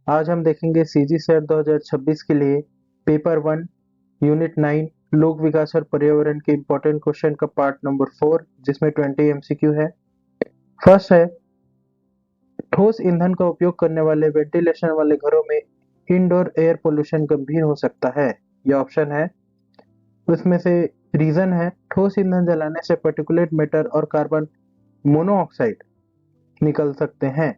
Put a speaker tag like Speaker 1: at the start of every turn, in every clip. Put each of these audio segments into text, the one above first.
Speaker 1: आज हम देखेंगे सीजी सेट 2026 के लिए पेपर 1 यूनिट 9 लोक विकास और पर्यावरण के इम्पोर्टेंट क्वेश्चन का पार्ट नंबर 4 जिसमें 20 एमसीक्यू है। फर्स्ट है, ठोस ईंधन का उपयोग करने वाले वेंटिलेशन वाले घरों में इंडोर एयर पोल्यूशन गंभीर हो सकता है। यह ऑप्शन है। उसमें से रीजन है, ठोस ईंधन जलाने से पर्टिकुलेट मैटर और कार्बन मोनोऑक्साइड निकल सकते हैं।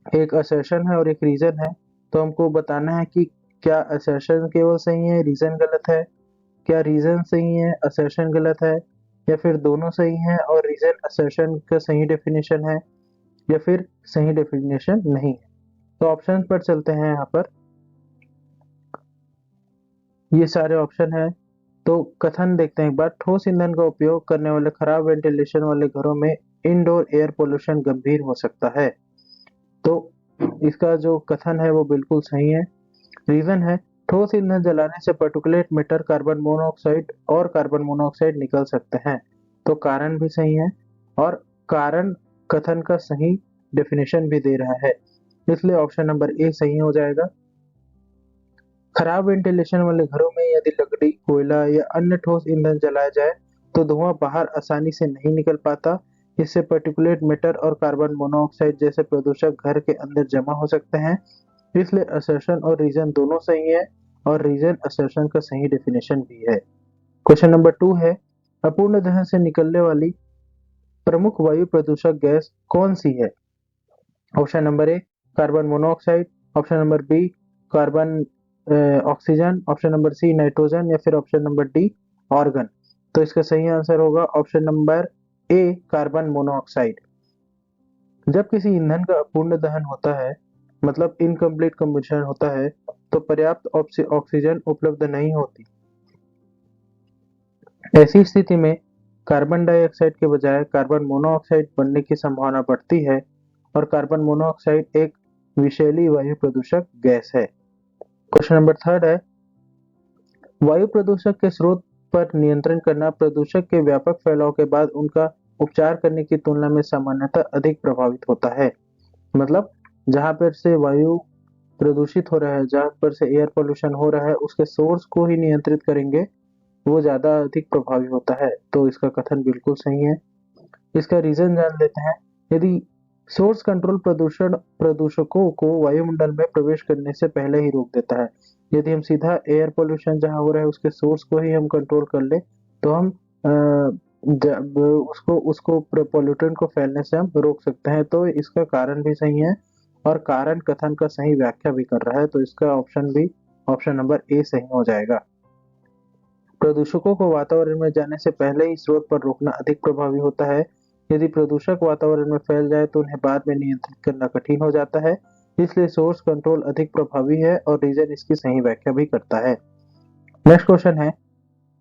Speaker 1: एक असर्शन है और एक रीजन है, तो हमको बताना है कि क्या असर्शन केवल सही है, रीजन गलत है, क्या रीजन सही है, असर्शन गलत है, या फिर दोनों सही है और रीजन असर्शन का सही डेफिनेशन है, या फिर सही डेफिनेशन नहीं है। तो ऑप्शन पर चलते हैं। यहाँ पर ये सारे ऑप्शन है, तो कथन देखते हैं एक बार। ठोस ईंधन का उपयोग करने वाले खराब वेंटिलेशन वाले घरों में इंडोर एयर पोल्यूशन गंभीर हो सकता है। तो इसका जो कथन है वो बिल्कुल सही है। रीजन है, ठोस ईंधन जलाने से पर्टिकुलेट मैटर कार्बन मोनोऑक्साइड और कार्बन मोनोऑक्साइड निकल सकते हैं। तो कारण भी सही है और कारण कथन का सही डेफिनेशन भी दे रहा है, इसलिए ऑप्शन नंबर ए सही हो जाएगा। खराब वेंटिलेशन वाले घरों में यदि लकड़ी, कोयला या अन्य ठोस ईंधन जलाया जाए तो धुआं बाहर आसानी से नहीं निकल पाता। इससे पर्टिकुलेट मैटर और कार्बन मोनोऑक्साइड जैसे प्रदूषक घर के अंदर जमा हो सकते हैं। इसलिए असर्शन और रीजन दोनों सही है और रीजन असर्शन का सही डेफिनेशन भी है। क्वेश्चन नंबर 2 है, अपूर्ण दहन से निकलने वाली प्रमुख वायु प्रदूषक गैस कौन सी है? Option number A carbon monoxide, option number B carbon oxygen, option number C nitrogen, या फिर ऑप्शन नंबर डी ऑर्गन। तो इसका सही आंसर होगा option number A carbon monoxide. जब किसी ईंधन का अपूर्ण दहन होता है, मतलब इनकम्प्लीट कंबशन होता है, तो पर्याप्त ऑक्सीजन उपलब्ध नहीं होती। ऐसी स्थिति में कार्बन डाइऑक्साइड के बजाय कार्बन मोनोऑक्साइड बनने की संभावना बढ़ती है और कार्बन मोनोऑक्साइड एक विषैली वायु प्रदूषक गैस है। क्वेश्चन नंबर 3 है, वायु प्रदूषक के स्रोत पर नियंत्रण करना प्रदूषक के व्यापक फैलाव के बाद उनका उपचार करने की तुलना में सामान्यतः अधिक प्रभावित होता है। मतलब जहां पर से वायु प्रदूषित हो रहा है, जहां पर से एयर पोल्यूशन हो रहा है, उसके सोर्स को ही नियंत्रित करेंगे, वो ज्यादा अधिक प्रभावी होता है। तो इसका कथन बिल्कुल सही है। इसका रीजन जान लेते हैं। यदि सोर्स कंट्रोल प्रदूषण प्रदूषकों को वायुमंडल में प्रवेश करने से पहले ही रोक देता है। यदि हम सीधा एयर पोल्यूशन जहां हो रहा है उसके सोर्स को ही हम कंट्रोल कर ले, तो हम उसको उसको पोल्यूटेंट को फैलने से हम रोक सकते हैं। तो इसका कारण भी सही है और कारण कथन का सही व्याख्या भी कर रहा है, तो इसका ऑप्शन भी ऑप्शन नंबर ए सही हो जाएगा। प्रदूषकों को वातावरण में जाने से पहले ही स्रोत पर रोकना अधिक प्रभावी होता है। यदि प्रदूषक वातावरण में फैल जाए तो उन्हें बाद में नियंत्रित करना कठिन हो जाता है। इसलिए सोर्स कंट्रोल अधिक प्रभावी है और रीजन इसकी सही व्याख्या भी करता है। नेक्स्ट क्वेश्चन है,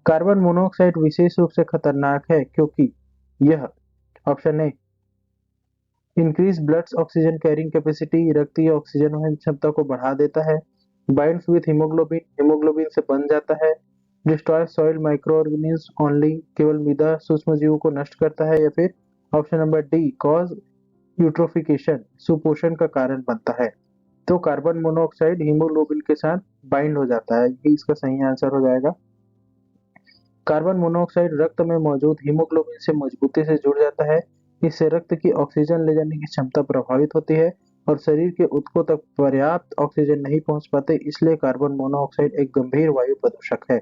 Speaker 1: कार्बन मोनोऑक्साइड विशेष रूप से खतरनाक है क्योंकि यह option A increase blood oxygen carrying capacity, रक्त की ऑक्सीजन वहन क्षमता को बढ़ा देता है, बाइंड्स विथ हीमोग्लोबिन, हीमोग्लोबिन से बंध जाता है, destroy soil micro organism only, केवल मृदा सूक्ष्म जीवों को नष्ट करता है, या फिर option number D cause eutrophication, सुपोषण का कारण बनता है। तो कार्बन मोनोऑक्साइड हीमोग्लोबिन के साथ बाइंड हो जाता है, ये इसका सही आंसर हो जाएगा। कार्बन मोनोऑक्साइड रक्त में मौजूद हीमोग्लोबिन से मजबूती से जुड़ जाता है। इससे रक्त की ऑक्सीजन ले जाने की क्षमता प्रभावित होती है और शरीर के ऊतकों तक पर्याप्त ऑक्सीजन नहीं पहुंच पाते, इसलिए कार्बन मोनोऑक्साइड एक गंभीर वायु प्रदूषक है।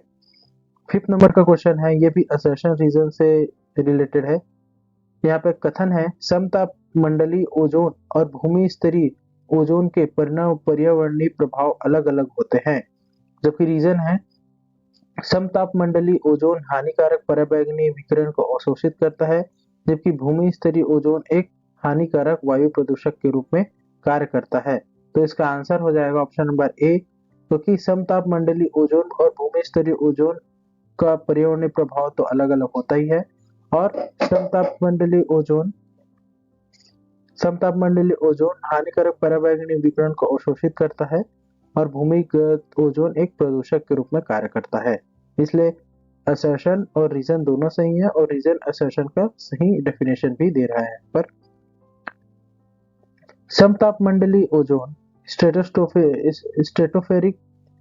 Speaker 1: फिफ्थ नंबर का क्वेश्चन है, ये भी असर्शन रीजन से रिलेटेड है। यहाँ पे कथन है, समताप मंडलीय ओजोन और भूमि स्तरीय ओजोन के परिणाम पर्यावरणीय प्रभाव अलग अलग होते हैं। जबकि रीजन है, समतापमंडलीय ओजोन हानिकारक पराबैंगनी विकिरण को अवशोषित करता है, जबकि भूमि स्तरीय ओजोन एक हानिकारक वायु प्रदूषक के रूप में कार्य करता है। तो इसका आंसर हो जाएगा ऑप्शन नंबर ए, क्योंकि समतापमंडलीय ओजोन और भूमि स्तरीय ओजोन का पर्यावरणीय प्रभाव तो अलग अलग होता ही है। और समतापमंडलीय ओजोन समतापमंडलीय ओजोन हानिकारक पराबैंगनी विकिरण को अवशोषित करता है और भूमिगत ओजोन एक प्रदूषक के रूप में कार्य करता है। इसलिए असर्शन और रीजन दोनों सही है और रीजन असर्शन का सही डेफिनेशन भी दे रहा है। पर समतापमंडलीय ओजोन स्ट्रेटोस्फेरिक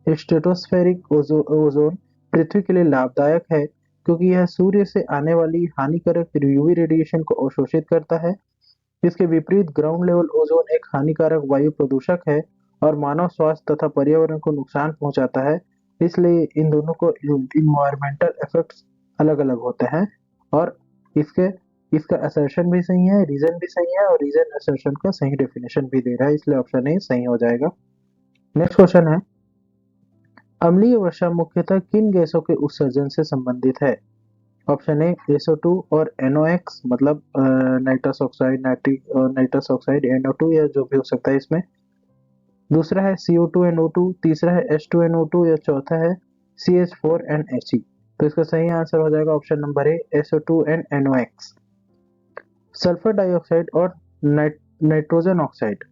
Speaker 1: स्ट्रेटोस्फेरिक ओजोन पृथ्वी के लिए लाभदायक है क्योंकि यह सूर्य से आने वाली हानिकारक यूवी रेडिएशन को अवशोषित करता है। इसके विपरीत ग्राउंड लेवल ओजोन एक हानिकारक वायु प्रदूषक है और मानव स्वास्थ्य तथा पर्यावरण को नुकसान पहुंचाता है। इसलिए इन दोनों को इन्वायरमेंटल इफेक्ट्स अलग-अलग होते हैं और इसके इसका असर्शन भी सही है, रीजन भी सही है और रीजन असर्शन का सही डेफिनेशन भी दे रहा है, इसलिए ऑप्शन ए सही हो जाएगा। नेक्स्ट क्वेश्चन है, अम्लीय वर्षा मुख्यतः किन गैसों के उत्सर्जन से संबंधित है? ऑप्शन ए SO2 और NOx मतलब nitrous oxide, nitrous oxide, NO2 या जो भी हो सकता है इसमें। दूसरा है CO2 NO2, तीसरा है H2 NO2 या चौथा है CH4 NHE। तो इसका सही आंसर हो जाएगा option number A SO2 and NOx। Sulphur dioxide और नाइट्रोजन ऑक्साइड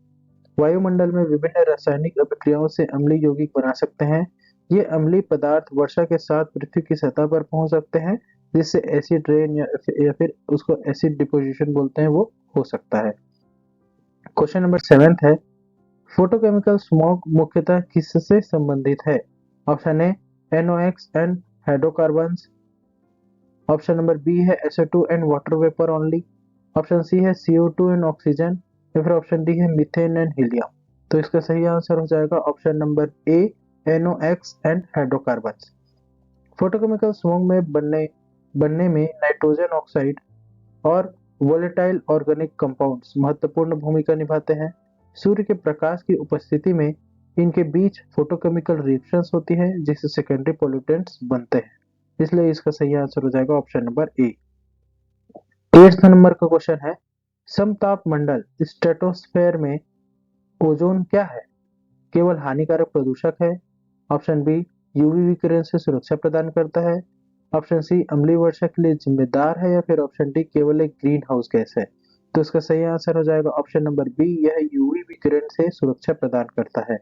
Speaker 1: वायुमंडल में विभिन्न रासायनिक अभिक्रियाओं से अम्लीय यौगिक बना सकते हैं। ये अम्लीय पदार्थ वर्षा के साथ पृथ्वी की सतह पर पहुंच सकते हैं, जिससे एसिड रेन या फिर उसको एसिड डिपोजिशन बोलते हैं, वो हो सकता है। क्वेश्चन नंबर 7 है, फोटोकेमिकल स्मॉग मुख्यतः किससे संबंधित है? Option A NOx and hydrocarbons, option number B है SO2 and water vapour only, option C है CO2 एंड ऑक्सीजन या फिर ऑप्शन डी है मीथेन एंड हीलियम। तो इसका सही आंसर हो जाएगा option number A NOx and hydrocarbons. Photochemical smog में बनने में नाइट्रोजन ऑक्साइड और वोलेटाइल ऑर्गेनिक कंपाउंड्स महत्वपूर्ण भूमिका निभाते हैं। सूर्य के प्रकाश की उपस्थिति में इनके बीच फोटोकेमिकल रिएक्शंस होती है जिससे सेकेंडरी पोल्यूटेंट्स बनते हैं, इसलिए इसका सही आंसर हो जाएगा ऑप्शन नंबर ए। 8th नंबर का क्वेश्चन है, समताप मंडल स्ट्रेटोस्फेयर में ओजोन क्या है? केवल हानिकारक प्रदूषक है, ऑप्शन बी यूवी विकिरण से सुरक्षा प्रदान करता है, ऑप्शन सी अम्लीय वर्षा के लिए जिम्मेदार है या फिर ऑप्शन डी केवल एक ग्रीन हाउस गैस है। तो इसका सही आंसर हो जाएगा ऑप्शन नंबर बी, यह यूवी विकिरण से सुरक्षा प्रदान करता है।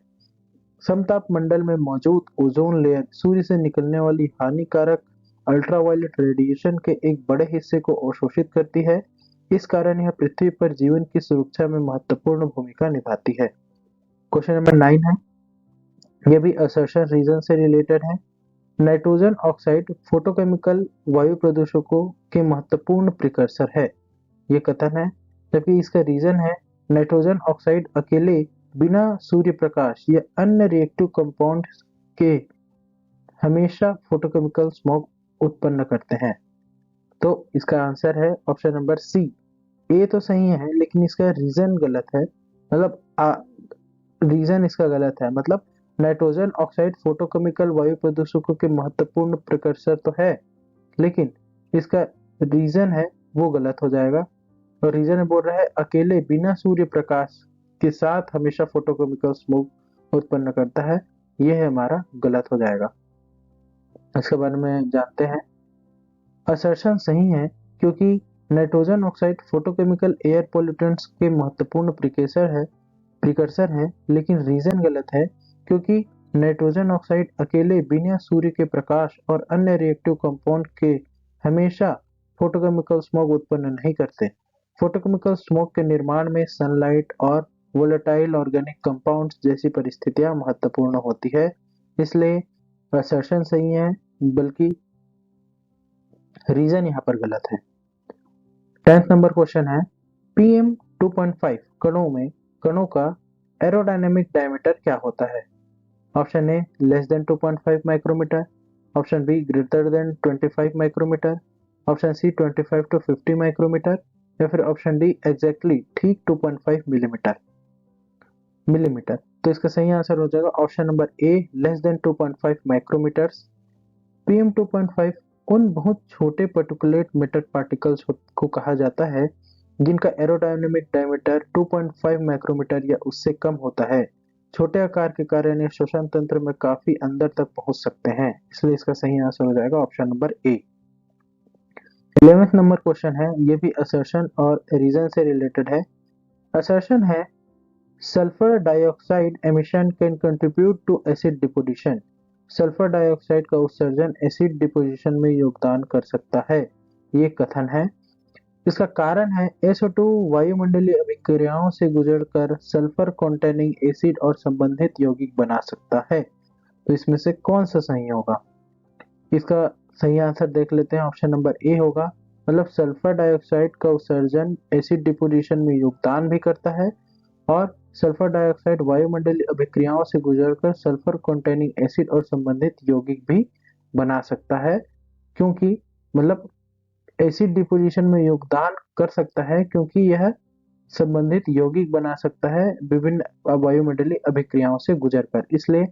Speaker 1: समताप मंडल में मौजूद ओजोन लेयर सूर्य से निकलने वाली हानिकारक अल्ट्रावायलेट रेडिएशन के एक बड़े हिस्से को अवशोषित करती है। इस कारण यह पृथ्वी पर जीवन की सुरक्षा में महत्वपूर्ण भूमिका निभाती है। क्वेश्चन नंबर 9 है, यह भी असर्शन रीजन से रिलेटेड है। नाइट्रोजन ऑक्साइड फोटोकेमिकल वायु प्रदूषकों के महत्वपूर्ण प्रिकर्सर है, ये कथन है, जबकि इसका रीजन है नाइट्रोजन ऑक्साइड अकेले बिना सूर्य प्रकाश या अन्य रिएक्टिव कंपाउंड के हमेशा फोटोकेमिकल स्मॉग उत्पन्न करते हैं। तो इसका आंसर है ऑप्शन नंबर सी। ए तो सही है लेकिन इसका रीजन गलत है, मतलब रीजन इसका गलत है, मतलब नाइट्रोजन ऑक्साइड फोटोकेमिकल वायु प्रदूषकों के महत्वपूर्ण प्रिकर्सर तो है, लेकिन इसका रीजन है वो गलत हो जाएगा। और रीजन बोल रहा है अकेले बिना सूर्य प्रकाश के साथ हमेशा फोटोकेमिकल स्मोक उत्पन्न करता है, ये है हमारा गलत हो जाएगा। इसके बारे में जानते हैं। असर्शन सही है क्योंकि nitrogen oxide photochemical air pollutants के महत्वपूर्ण प्रिकर्सर है, लेकिन रीजन गलत है क्योंकि नाइट्रोजन ऑक्साइड अकेले बिना सूर्य के प्रकाश और अन्य रिएक्टिव कंपाउंड के हमेशा फोटोकेमिकल स्मॉग उत्पन्न नहीं करते। फोटोकेमिकल स्मॉग के निर्माण में सनलाइट और वोलेटाइल ऑर्गेनिक कंपाउंड्स जैसी परिस्थितियां महत्वपूर्ण होती है, इसलिए असर्शन सही है, बल्कि रीजन यहाँ पर गलत है। 10th नंबर क्वेश्चन है, PM 2.5 कणों का एरोडायनेमिक डायमीटर क्या होता है? Option A less than 2.5 micrometre, option B greater than 25 micrometre, option C 25 to 50 micrometre या फिर ऑप्शन डी एग्जैक्टली ठीक 2.5 मिलीमीटर। तो इसका सही आंसर हो जाएगा ऑप्शन नंबर ए लेस देन 2.5 माइक्रोमीटर्स। PM 2.5 उन बहुत छोटे पर्टिकुलेट मैटर पार्टिकल्स को कहा जाता है जिनका एरोडायनेमिक डायमीटर 2.5 माइक्रोमीटर या उससे कम होता है। छोटे आकार के कारण ये श्वसन तंत्र में काफी अंदर तक पहुंच सकते हैं, इसलिए इसका सही आंसर हो जाएगा ऑप्शन नंबर ए। 11th नंबर क्वेश्चन है, ये भी असर्शन और रीजन से रिलेटेड है। असर्शन है sulphur dioxide emission can contribute to acid deposition. Sulphur dioxide का उत्सर्जन एसिड डिपोजिशन में योगदान कर सकता है, ये कथन है। इसका कारण है SO2 वायुमंडलीय अभिक्रियाओं से गुजरकर सल्फर कॉन्टेनिंग एसिड और संबंधित यौगिक बना सकता है। तो इसमें से कौन सा सही होगा? इसका सही आंसर देख लेते हैं। ऑप्शन नंबर ए होगा, मतलब सल्फर डाइऑक्साइड का उत्सर्जन एसिड डिपोजिशन में योगदान भी करता है और सल्फर डाइऑक्साइड वायुमंडलीय अभिक्रियाओं से गुजरकर सल्फर कॉन्टेनिंग एसिड और संबंधित यौगिक भी बना सकता है, क्योंकि मतलब एसिड डिपोजिशन में योगदान कर सकता है क्योंकि यह संबंधित यौगिक बना सकता है विभिन्न वायुमंडलीय अभिक्रियाओं से गुजरकर। इसलिए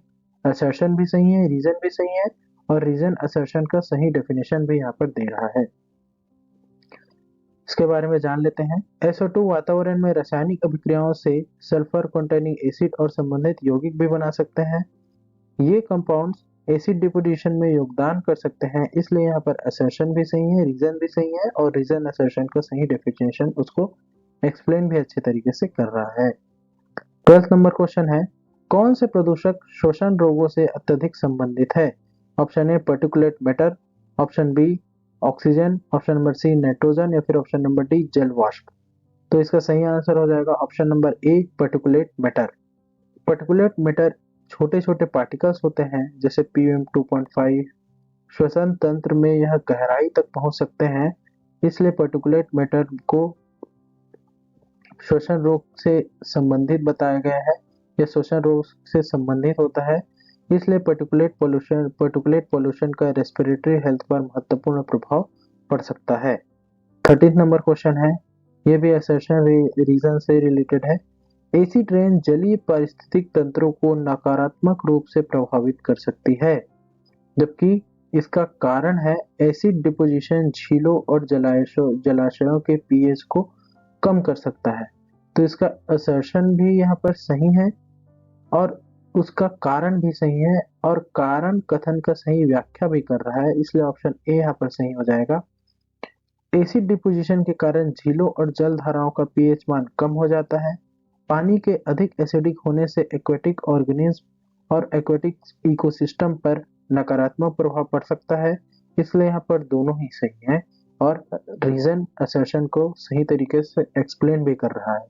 Speaker 1: असर्शन भी सही है, रीजन भी सही है और रीजन असर्शन का सही डेफिनेशन भी यहाँ पर दे रहा है। इसके बारे में जान लेते हैं। SO2 वातावरण में रासायनिक अभिक्रियाओं से सल्फर कंटेनिंग एसिड और संबंधित यौगिक भी बना सकते हैं। ये कंपाउंड्स एसिड डिपोजिशन में योगदान कर सकते हैं, इसलिए यहाँ पर असर्शन भी सही है, रीजन भी सही है और रीजन असर्शन का सही डेफिनेशन उसको एक्सप्लेन भी अच्छे तरीके से कर रहा है। 12th नंबर क्वेश्चन है, कौन से प्रदूषक श्वसन रोगों से अत्यधिक संबंधित है? Option A particulate matter, option B oxygen, option number C nitrogen या फिर ऑप्शन नंबर डी जल वाष्प। तो इसका सही आंसर हो जाएगा ऑप्शन नंबर ए पर्टिकुलेट मैटर। पर्टिकुलेट मैटर छोटे छोटे पार्टिकल्स होते हैं जैसे PM2.5। श्वसन तंत्र में यह गहराई तक पहुंच सकते हैं, इसलिए पर्टिकुलेट मैटर को श्वसन रोग से संबंधित बताया गया है। यह श्वसन रोग से संबंधित होता है, इसलिए पर्टिकुलेट पोल्यूशन का रेस्पिरेटरी हेल्थ पर महत्वपूर्ण प्रभाव पड़ सकता है। 13 नंबर क्वेश्चन है, यह भी असर्शन रीजन से रिलेटेड है। एसिड रेन जलीय पारिस्थितिक तंत्रों को नकारात्मक रूप से प्रभावित कर सकती है, जबकि इसका कारण है एसिड डिपोजिशन झीलों और जलाशयों के pH को कम कर सकता है। तो इसका असर्शन भी यहाँ पर सही है और उसका कारण भी सही है और कारण कथन का सही व्याख्या भी कर रहा है, इसलिए ऑप्शन ए यहाँ पर सही हो जाएगा। एसिड डिपोजिशन के कारण झीलों और जल धाराओं का pH मान कम हो जाता है। पानी के अधिक एसिडिक होने से एक्वेटिक ऑर्गेनिज्म और एक्वेटिक इकोसिस्टम पर नकारात्मक प्रभाव पड़ सकता है, इसलिए यहाँ पर दोनों ही सही है और रीजन असर्शन को सही तरीके से एक्सप्लेन भी कर रहा है,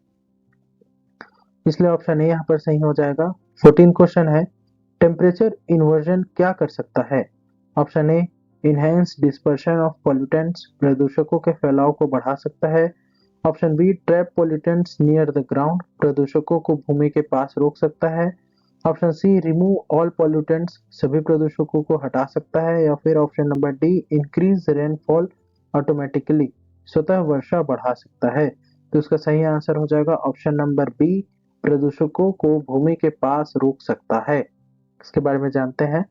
Speaker 1: इसलिए ऑप्शन ए यहाँ पर सही हो जाएगा। 14 क्वेश्चन है, टेम्परेचर इन्वर्जन क्या कर सकता है? Option A enhance dispersion of pollutants, प्रदूषकों के फैलाव को बढ़ा सकता है। Option B trap pollutants near the ground, प्रदूषकों को भूमि के पास रोक सकता है। Option C remove all pollutants, सभी प्रदूषकों को हटा सकता है। या फिर option number D increase rainfall automatically, स्वतः वर्षा बढ़ा सकता है। तो इसका सही आंसर हो जाएगा ऑप्शन नंबर बी, प्रदूषकों को भूमि के पास रोक सकता है। इसके बारे में जानते हैं।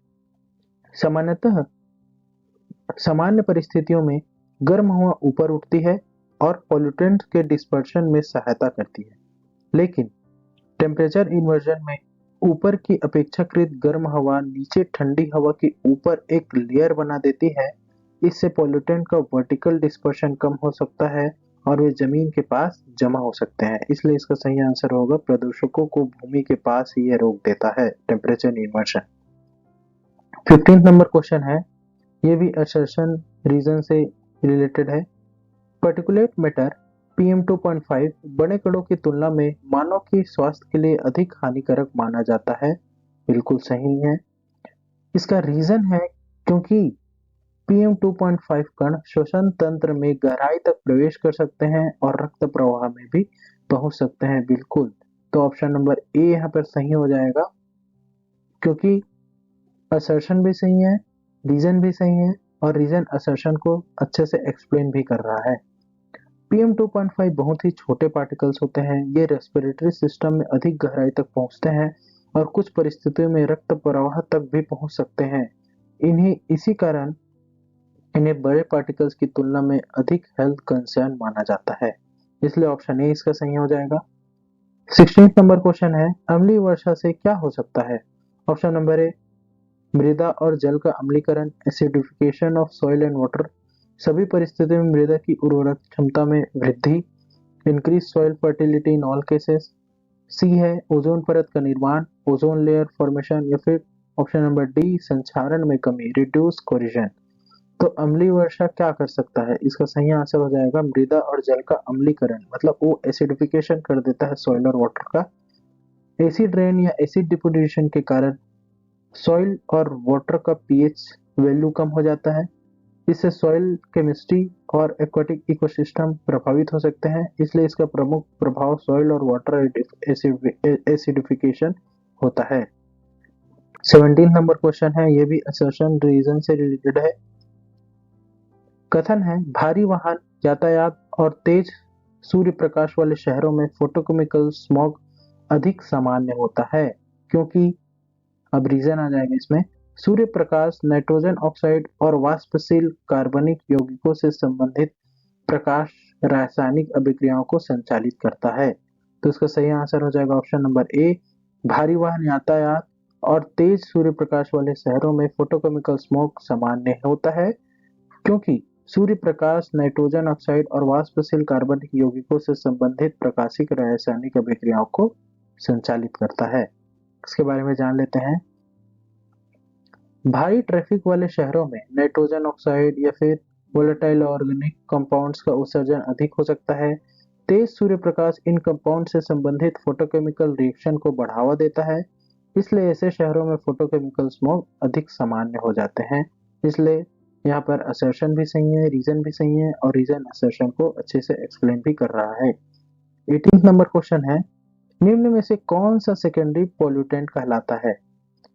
Speaker 1: सामान्य परिस्थितियों में गर्म हवा ऊपर उठती है और पॉल्यूटेंट के डिस्पर्शन में सहायता करती है, लेकिन टेम्परेचर इन्वर्जन में ऊपर की अपेक्षाकृत गर्म हवा नीचे ठंडी हवा के ऊपर एक लेयर बना देती है। इससे पॉल्यूटेंट का वर्टिकल डिस्पर्शन कम हो सकता है और वे जमीन के पास जमा हो सकते हैं, इसलिए इसका सही आंसर होगा प्रदूषकों को भूमि के पास ही यह रोक देता है टेम्परेचर इन्वर्जन। 15 नंबर क्वेश्चन है, ये भी असर्शन रीजन से रिलेटेड है। पर्टिकुलेट मैटर PM2.5 बड़े कणों की तुलना में मानव के स्वास्थ्य के लिए अधिक हानिकारक माना जाता है। बिल्कुल सही है। इसका रीजन है क्योंकि PM2.5 कण श्वसन तंत्र में गहराई तक प्रवेश कर सकते हैं और रक्त प्रवाह में भी पहुंच सकते हैं। बिल्कुल, तो ऑप्शन नंबर ए यहाँ पर सही हो जाएगा, क्योंकि असर्शन भी सही है, रीजन भी सही है और रीजन असर्शन को अच्छे से एक्सप्लेन भी कर रहा है। PM2.5 बहुत ही छोटे पार्टिकल्स होते हैं। ये रेस्पिरेटरी सिस्टम में अधिक गहराई तक पहुंचते हैं और कुछ परिस्थितियों में रक्त प्रवाह तक भी पहुंच सकते हैं। इसी कारण इन्हें बड़े पार्टिकल्स की तुलना में अधिक हेल्थ कंसर्न माना जाता है, इसलिए ऑप्शन ए इसका सही हो जाएगा। 16 नंबर क्वेश्चन है, अम्लीय वर्षा से क्या हो सकता है? ऑप्शन नंबर ए मृदा और जल का अम्लीकरण, acidification of soil and water, सभी परिस्थितियों में मृदा की उर्वरक क्षमता में वृद्धि, increase soil fertility in all cases. C है ओजोन परत का निर्माण, ओजोन लेयर फॉर्मेशन या फिर ऑप्शन नंबर डी संक्षारण में कमी, रिड्यूस कोरिजन। तो अम्लीय वर्षा क्या कर सकता है? इसका सही आंसर हो जाएगा मृदा और जल का अम्लीकरण, मतलब वो एसिडिफिकेशन कर देता है सॉइल और वाटर का। एसिड रेन या एसिड डिपोजिशन के कारण सॉइल और वाटर का पीएच वैल्यू कम हो जाता है। इससे सॉइल केमिस्ट्री और एक्वाटिक इकोसिस्टम प्रभावित हो सकते हैं, इसलिए इसका प्रमुख प्रभाव सॉइल और वाटर एसिडिफिकेशन होता है। 17 नंबर क्वेश्चन है, ये भी असर्शन रीजन से रिलेटेड है। कथन है भारी वाहन यातायात और तेज सूर्य प्रकाश वाले शहरों में फोटोकेमिकल स्मॉग अधिक सामान्य होता है, क्योंकि अब रीजन आ जाएगा इसमें। सूर्य प्रकाश नाइट्रोजन ऑक्साइड और वाष्पशील कार्बनिक यौगिकों से संबंधित प्रकाश रासायनिक अभिक्रियाओं को संचालित करता है। तो इसका सही आंसर हो जाएगा ऑप्शन नंबर ए, भारी वाहन यातायात और तेज सूर्य प्रकाश वाले शहरों में फोटोकेमिकल स्मोक सामान्य होता है, क्योंकि सूर्य प्रकाश नाइट्रोजन ऑक्साइड और वाष्पशील कार्बनिक यौगिकों से संबंधित प्रकाशिक रासायनिक अभिक्रियाओं को संचालित करता है। इसके बारे में जान लेते हैं। भारी ट्रैफिक वाले शहरों में नाइट्रोजन ऑक्साइड या फिर वोलेटाइल ऑर्गेनिक कंपाउंड्स का उत्सर्जन अधिक हो सकता है। तेज सूर्य प्रकाश इन कंपाउंड से संबंधित फोटोकेमिकल रिएक्शन को बढ़ावा देता है, इसलिए ऐसे शहरों में फोटोकेमिकल स्मोक अधिक सामान्य हो जाते हैं। इसलिए यहाँ पर असर्शन भी सही है, रीजन भी सही है, और रीजन असर्शन को अच्छे से एक्सप्लेन भी कर रहा है। 18 नंबर क्वेश्चन है, निम्न में से कौन सा सेकेंडरी पोल्यूटेंट कहलाता है?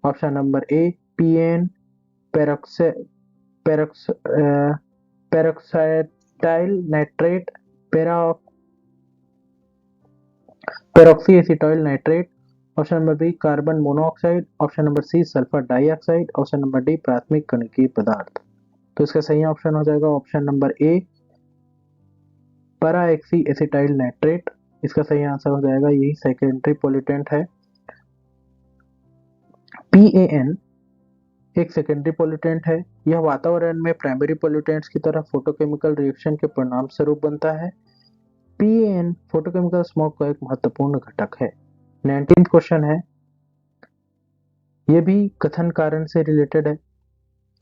Speaker 1: Option number A PN, peroxyacetyl nitrate, peroxy acetyl nitrate, option number B carbon monoxide, option number C sulphur dioxide, option number D प्राथमिक कणकीय पदार्थ। तो इसका सही ऑप्शन हो जाएगा option number A peroxy acetyl nitrate. इसका सही आंसर हो जाएगा, यही सेकेंडरी पोल्यूटेंट है। पीएन एक सेकेंडरी पोल्यूटेंट है। यह वातावरण में प्राइमरी पोल्यूटेंट्स की तरह फोटोकेमिकल रिएक्शन के परिणाम स्वरूप बनता है। पीएन फोटोकेमिकल स्मोक का एक महत्वपूर्ण घटक है। 19th क्वेश्चन है, यह भी कथन कारण से रिलेटेड है।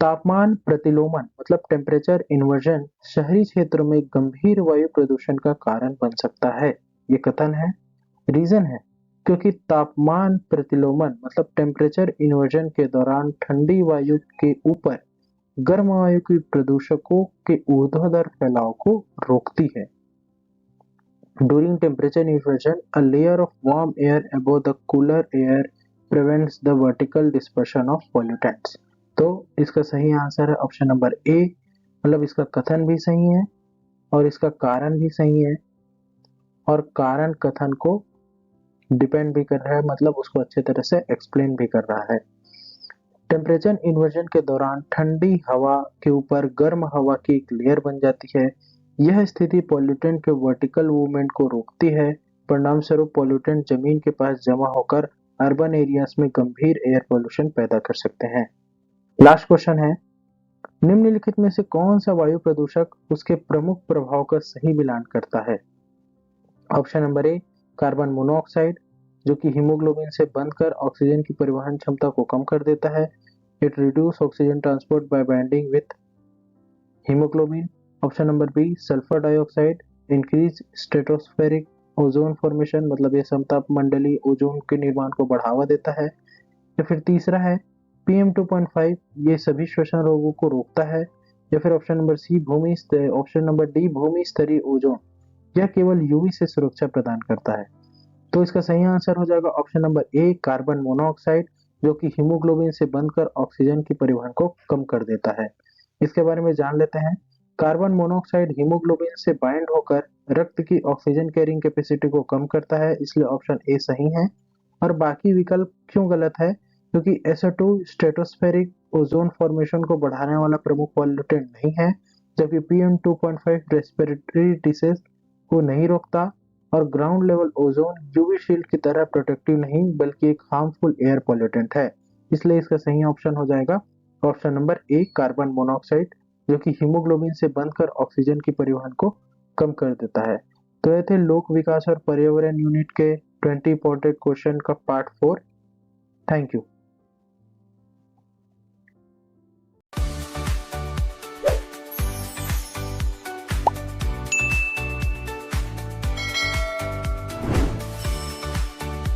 Speaker 1: तापमान प्रतिलोमन मतलब टेम्परेचर इन्वर्जन शहरी क्षेत्र में गंभीर वायु प्रदूषण का कारण बन सकता है। ये कथन है। रीजन है क्योंकि तापमान प्रतिलोमन मतलब टेम्परेचर इन्वर्जन के दौरान ठंडी वायु के ऊपर गर्म वायु की प्रदूषकों के ऊर्ध्वाधर फैलाव को रोकती है। During temperature inversion, a layer of warm air above the cooler air prevents the vertical dispersion of pollutants. तो इसका सही आंसर है ऑप्शन नंबर ए, मतलब इसका कथन भी सही है और इसका कारण भी सही है, और कारण कथन को डिपेंड भी कर रहा है, मतलब उसको अच्छे तरह से एक्सप्लेन भी कर रहा है। टेम्परेचर इन्वर्जन के दौरान ठंडी हवा के ऊपर गर्म हवा की एक लेयर बन जाती है। यह स्थिति पॉल्यूटेंट के वर्टिकल मूवमेंट को रोकती है। परिणाम स्वरूप पॉल्यूटेंट जमीन के पास जमा होकर अर्बन एरियाज में गंभीर एयर पोल्यूशन पैदा कर सकते हैं। लास्ट क्वेश्चन है, निम्नलिखित में से कौन सा वायु प्रदूषक उसके प्रमुख प्रभाव का सही मिलान करता है? Option number A carbon monoxide, जो कि हीमोग्लोबिन से बंधकर ऑक्सीजन की परिवहन क्षमता को कम कर देता है। It reduce oxygen transport by binding with haemoglobin. Option number B sulphur dioxide, increase stratospheric ozone formation, मतलब ये समतापमंडलीय ओजोन के निर्माण को बढ़ावा देता है। या फिर तीसरा है PM 2.5, ये सभी श्वसन रोगों को रोकता है। या फिर option number C option number D भूमि स्तरीय ओजोन, यह केवल यूवी से सुरक्षा प्रदान करता है। तो इसका सही आंसर हो जाएगा option number A carbon monoxide, जो कि हीमोग्लोबिन से बंधकर ऑक्सीजन की परिवहन को कम कर देता है। इसके बारे में जान लेते हैं। कार्बन मोनोऑक्साइड हीमोग्लोबिन से बाइंड होकर रक्त की ऑक्सीजन कैरिंग कैपेसिटी को कम करता है, इसलिए ऑप्शन ए सही है। और बाकी विकल्प क्यों गलत है? क्योंकि SO2 स्ट्रेटोस्फेरिक ओजोन फॉर्मेशन को बढ़ाने वाला प्रमुख पॉल्यूटेंट नहीं है, जबकि PM 2.5 रेस्पिरेटरी डिसीज को नहीं रोकता, और ground level ozone UV shield की तरह प्रोटेक्टिव नहीं बल्कि एक हार्मफुल एयर पॉल्यूटेंट है। इसलिए इसका सही ऑप्शन हो जाएगा option number A carbon monoxide, जो कि हीमोग्लोबिन से बंधकर ऑक्सीजन की परिवहन को कम कर देता है। तो ये थे लोक विकास और पर्यावरण यूनिट के 20 इंपॉर्टेंट क्वेश्चन का पार्ट 4। Thank you.